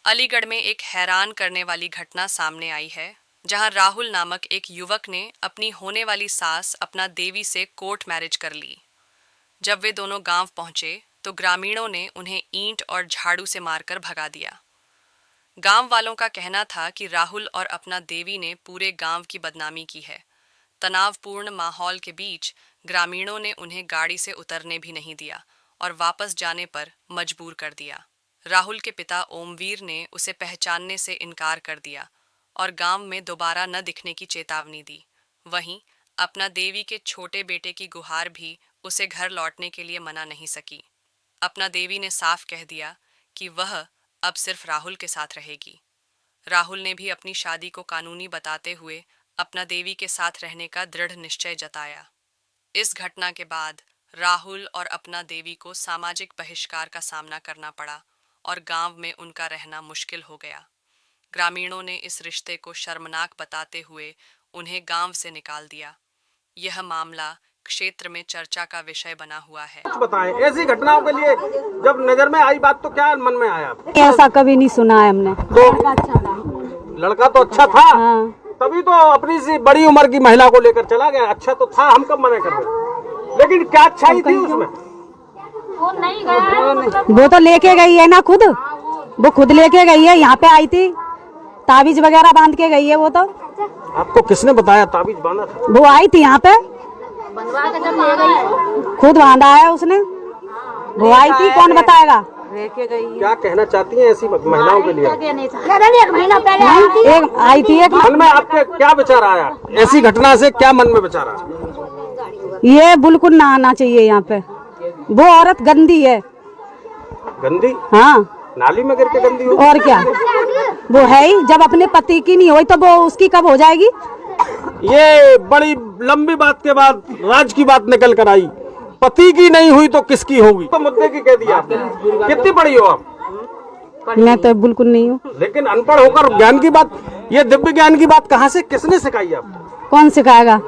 अलीगढ़ में एक हैरान करने वाली घटना सामने आई है, जहां राहुल नामक एक युवक ने अपनी होने वाली सास अपना देवी से कोर्ट मैरिज कर ली। जब वे दोनों गांव पहुंचे तो ग्रामीणों ने उन्हें ईंट और झाड़ू से मारकर भगा दिया। गांव वालों का कहना था कि राहुल और अपना देवी ने पूरे गांव की बदनामी की है। तनावपूर्ण माहौल के बीच ग्रामीणों ने उन्हें गाड़ी से उतरने भी नहीं दिया और वापस जाने पर मजबूर कर दिया। राहुल के पिता ओमवीर ने उसे पहचानने से इनकार कर दिया और गांव में दोबारा न दिखने की चेतावनी दी। वहीं अपना देवी के छोटे बेटे की गुहार भी उसे घर लौटने के लिए मना नहीं सकी। अपना देवी ने साफ कह दिया कि वह अब सिर्फ राहुल के साथ रहेगी। राहुल ने भी अपनी शादी को कानूनी बताते हुए अपना देवी के साथ रहने का दृढ़ निश्चय जताया। इस घटना के बाद राहुल और अपना देवी को सामाजिक बहिष्कार का सामना करना पड़ा और गांव में उनका रहना मुश्किल हो गया। ग्रामीणों ने इस रिश्ते को शर्मनाक बताते हुए उन्हें गांव से निकाल दिया। यह मामला क्षेत्र में चर्चा का विषय बना हुआ है। कुछ बताएं, ऐसी घटनाओं के लिए जब नजर में आई बात तो क्या मन में आया? ऐसा कभी नहीं सुना है हमने। तो लड़का तो अच्छा था, हाँ। तभी तो अपनी सी बड़ी उम्र की महिला को लेकर चला गया। अच्छा तो था, हम कब मना कर रहे, लेकिन क्या अच्छाई थी उसमें? वो तो लेके गई है ना खुद, वो खुद लेके गई है। यहाँ पे आई थी, ताबीज वगैरह बांध के गई है। वो तो आपको किसने बताया ताबीज बांधा था? वो आई थी यहाँ पे, खुद बांधा है उसने। वो आई थी, कौन बताएगा? क्या कहना चाहती हैं ऐसी महिलाओं के लिए? एक आई थी, एक मन में आपके क्या विचार आया ऐसी घटना से? क्या मन में विचार आया? ये बिल्कुल ना आना चाहिए यहाँ पे। वो औरत गंदी है। गंदी? हाँ, नाली में गिर के गंदी हो? और क्या, वो है ही। जब अपने पति की नहीं हुई तो वो उसकी कब हो जाएगी? ये बड़ी लंबी बात के बाद राज की बात निकल कर आई। पति की नहीं हुई तो किसकी होगी? तो मुद्दे की कह दिया आपने। कितनी पढ़ी हो आप? मैं तो बिल्कुल नहीं हूँ। लेकिन अनपढ़ होकर ज्ञान की बात, ये दिव्य ज्ञान की बात कहाँ से, किसने सिखाई आपको? कौन सिखाएगा?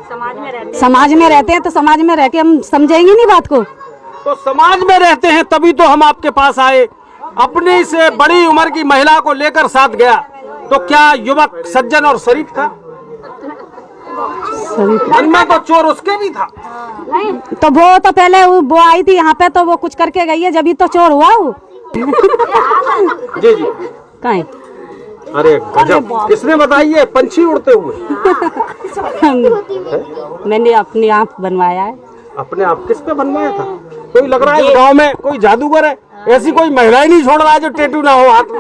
समाज में रहते हैं तो समाज में रह के हम समझेंगे नहीं बात को। तो समाज में रहते हैं तभी तो हम आपके पास आए। अपनी से बड़ी उम्र की महिला को लेकर साथ गया तो क्या युवक सज्जन और शरीफ था? मन में तो चोर उसके भी था। तो वो तो पहले वो आई थी यहाँ पे, तो वो कुछ करके गई है, जब तो चोर हुआ वो। जी जी। कहीं अरे गजब, किसने बताई है? पंछी उड़ते हुए? मैंने अपने आप बनवाया है। अपने आप? किस पे बनवाया था? कोई लग रहा है गांव में कोई जादूगर है। ऐसी कोई महिला ही नहीं छोड़ रहा है जो टेटू ना हो हाथ में।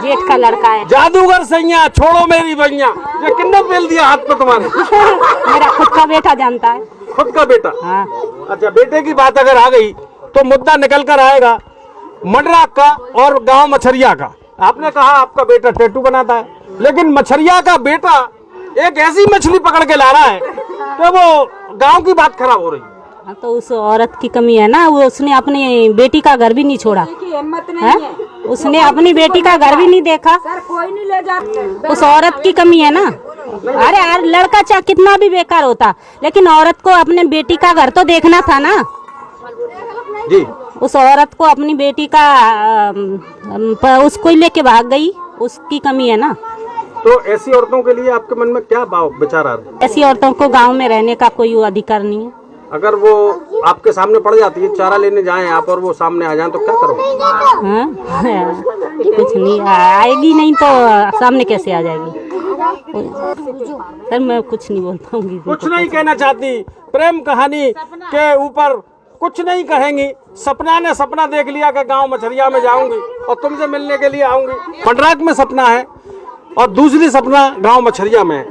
जेठ का लड़का है। जादूगर सैया, छोड़ो मेरी भैया। ये किन्ने पेल दिया हाथ पे तुम्हारे? मेरा खुद का बेटा जानता है। खुद का बेटा? हाँ। अच्छा, बेटे की बात अगर आ गई तो मुद्दा निकल कर आएगा मंडरा का और गांव मछरिया का। आपने कहा आपका बेटा टैटू बनाता है, लेकिन मछरिया का बेटा एक ऐसी मछली पकड़ के ला रहा है कि वो गांव की बात खराब हो रही है। हाँ, तो उस औरत की कमी है ना। वो उसने अपनी बेटी का घर भी नहीं छोड़ा है? उसने अपनी बेटी का घर भी नहीं देखा। कोई नहीं ले जाता। उस औरत की कमी है ना। अरे यार, लड़का चाहे कितना भी बेकार होता, लेकिन औरत को अपने बेटी का घर तो देखना था ना जी। उस औरत को अपनी बेटी का उसको ही लेके भाग गई, उसकी कमी है ना। तो ऐसी औरतों के लिए आपके मन में क्या भाव विचार आ रहे हैं? ऐसी औरतों को गांव में रहने का कोई अधिकार नहीं है। अगर वो आपके सामने पड़ जाती है, चारा लेने जाएं आप और वो सामने आ जाएं तो क्या करोगे? हाँ? कुछ नहीं, आएगी नहीं तो सामने कैसे आ जाएगी? सर मैं कुछ नहीं बोल पाऊंगी। कुछ नहीं कहना चाहती? प्रेम कहानी के ऊपर कुछ नहीं कहेंगी? सपना ने सपना देख लिया कि गांव मछरिया में जाऊंगी और तुमसे मिलने के लिए आऊंगी। पंडराक में सपना है और दूसरी सपना गांव मछरिया में है।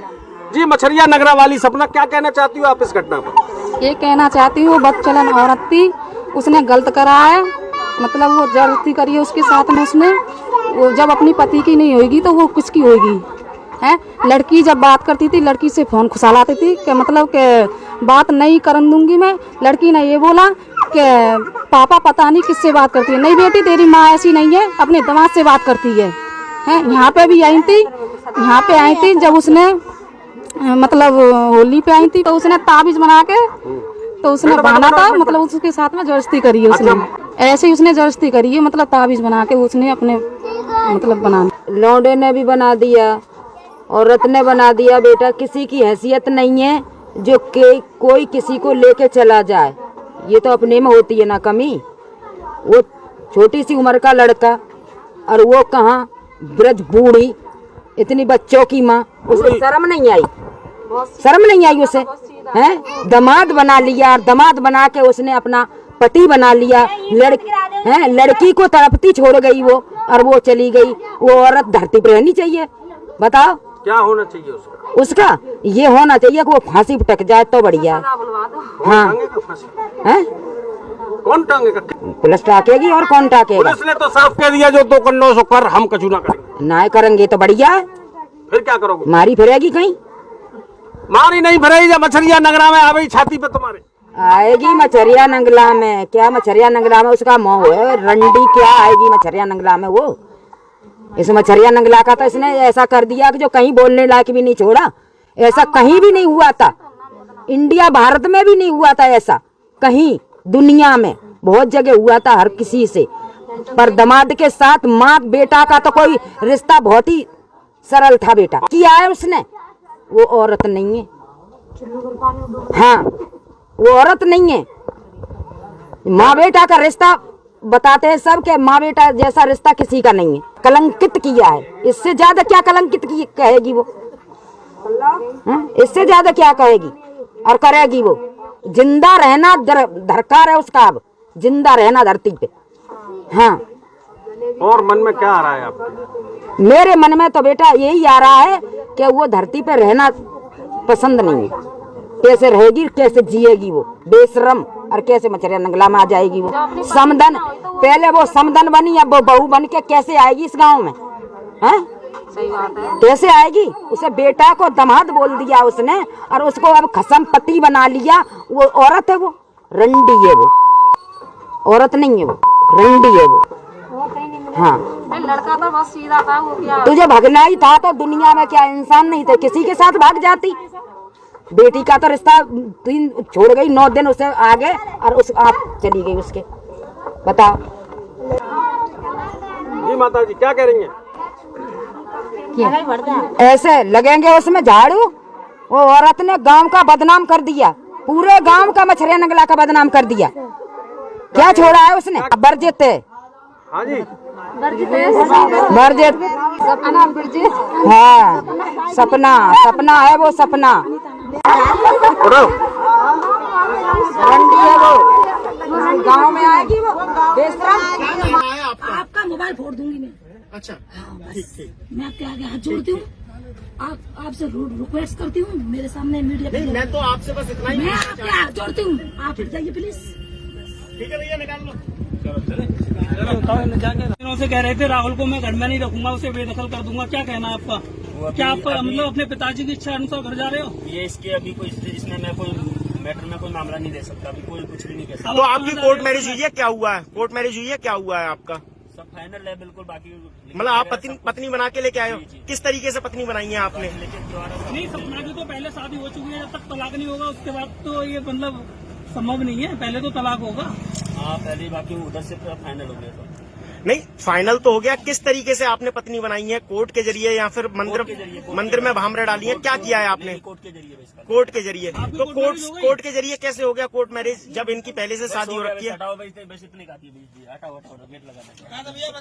जी, मछरिया नगरा वाली सपना, क्या कहना चाहती हो आप इस घटना पर? ये कहना चाहती हूँ, बदचलन औरत थी, उसने गलत करा है। मतलब वो जबरदस्ती करी है उसके साथ में उसने। वो जब अपनी पति की नहीं होगी तो वो किसकी होगी? है लड़की जब बात करती थी, लड़की से फोन खुसालाती थी कि मतलब कि बात नहीं करन दूंगी मैं। लड़की ने ये बोला कि पापा पता नहीं किससे बात करती है। नहीं बेटी, तेरी माँ ऐसी नहीं है, अपने दामाद से बात करती है। यहाँ पे भी आई थी, यहाँ पे आई थी जब उसने मतलब होली पे आई थी, तो उसने ताबीज बना के तो उसने बांधा था। मतलब उसके साथ में जबरदस्ती करी है उसने। ऐसे ही उसने जबरदस्ती करी है, मतलब ताबीज बना के उसने अपने मतलब बनाना। लौंडे ने भी बना दिया, औरत ने बना दिया। बेटा किसी की हैसियत नहीं है जो कोई किसी को लेके चला जाए। ये तो अपने में होती है ना कमी। वो छोटी सी उम्र का लड़का और वो कहाँ ब्रज बूढ़ी, इतनी बच्चों की माँ, उसे शर्म नहीं आई? शर्म नहीं आई उसे? हैं, दामाद बना लिया और दामाद बना के उसने अपना पति बना लिया। लड़की को तड़पती छोड़ गई वो, और वो चली गई। वो औरत धरती पर रहनी चाहिए? बताओ क्या होना चाहिए उसका? उसका ये होना चाहिए कि वो फांसी पर टक जाए तो बढ़िया। हाँ, हैं? कौन टांगेगा? पुलिस टाकेगी और कौन टाकेगा? पुलिस ने तो साफ कह दिया जो तो करनो सो कर, हम कछु ना करेंगे। ना करेंगे तो बढ़िया है। फिर क्या करोगे? मारी फिरेगी कहीं? मारी नहीं फिरेगी जब मछलिया नगरा में आ गई छाती पे तुम्हारे। आएगी मछरिया नंगला में। क्या मछरिया नंगला में उसका मोह है? रंडी क्या आएगी मछरिया नंगला में? वो इस मछरिया नंगला का तो इसने ऐसा कर दिया कि जो कहीं बोलने लायक भी नहीं छोड़ा। ऐसा कहीं भी नहीं हुआ था, इंडिया भारत में भी नहीं हुआ था ऐसा कहीं। दुनिया में बहुत जगह हुआ था हर किसी से, पर दामाद के साथ माँ बेटा का तो कोई रिश्ता बहुत ही सरल था। बेटा किया है उसने, वो औरत नहीं है। हाँ, वो औरत नहीं है। माँ बेटा का रिश्ता बताते हैं सब के माँ बेटा जैसा रिश्ता किसी का नहीं है। कलंकित किया है, इससे ज्यादा क्या कलंकित कहेगी वो? इससे ज्यादा क्या कहेगी और करेगी वो? जिंदा रहना दरकार है उसका, अब जिंदा रहना धरती पे। हाँ, और मन में क्या आ रहा है आपके? मेरे मन में तो बेटा यही आ रहा है कि वो धरती पे रहना पसंद नहीं है। कैसे रहेगी, कैसे जिएगी वो बेशरम, और कैसे मछरिया नंगला में आ जाएगी वो? समधन, पहले वो समधन बनी, अब वो बहू बन के कैसे आएगी इस गांव में? हैं? कैसे आएगी? उसे बेटा को दामाद बोल दिया उसने, और उसको अब खसम पति बना लिया। वो औरत है, वो रंडी है। वो औरत नहीं है, वो रंडी है वो। हाँ, लड़का तो बस सीधा था। वो क्या तुझे भगना ही था तो दुनिया में क्या इंसान नहीं थे? किसी के साथ भाग जाती। बेटी का तो रिश्ता 3 छोड़ गई, 9 दिन उसे आगे, और उस आप चली गई उसके। बताओ जी माता जी क्या कह रही हैं? ऐसे लगेंगे उसमें झाड़ू। वो औरत ने गांव का बदनाम कर दिया, पूरे गांव का मछरिया नंगला का बदनाम कर दिया। क्या छोड़ा है उसने? बरजित है। हाँ जी, बरजित। हाँ, सपना, सपना है वो, सपना। रंडी है वो, गांव में आएगी वो बेशरम। आपका मोबाइल फोड़ दूंगी मैं। अच्छा, ठीक। मैं आपके आगे हाथ जोड़ती हूँ, आपसे रिक्वेस्ट करती हूँ मेरे सामने मीडिया पे। नहीं, मैं तो आपसे बस इतना ही। मैं आपके हाथ जोड़ती हूँ, आप हट जाइए प्लीज। ठीक है भैया, निकाल लो। से कह रहे थे राहुल को मैं घर में नहीं रखूंगा, उसे बेदखल कर दूंगा। क्या कहना है आपका? क्या आप मतलब अपने पिताजी की इच्छा अनुसार घर जा रहे हो? ये इसके अभी कोई इसमें मैं कोई मैटर में कोई मामला नहीं दे सकता, अभी कोई कुछ भी नहीं कह सकता। तो आपकी कोर्ट मैरिज हुई है? क्या हुआ है? कोर्ट मैरिज हुई है? क्या हुआ है आपका? सब फाइनल है बिल्कुल। बाकी मतलब आप पत्नी बना के लेके आए हो? किस तरीके से पत्नी बनाई है आपने? नहीं, सपना की तो पहले शादी हो चुकी है। जब तक तलाक नहीं होगा उसके बाद तो ये मतलब संभव नहीं है। पहले तो तलाक होगा। हाँ, पहले बाकी उधर से पूरा फाइनल हो गया था। नहीं, फाइनल तो हो गया। किस तरीके से आपने पत्नी बनाई है? कोर्ट के जरिए या फिर मंदिर में भामरे डाली है? क्या किया है आपने? कोर्ट के जरिए। कोर्ट के जरिए। तो कोर्ट के जरिए कैसे हो गया कोर्ट मैरिज, जब इनकी पहले से शादी हो रखी है? हटाओ, बस इतने का गेट लगा।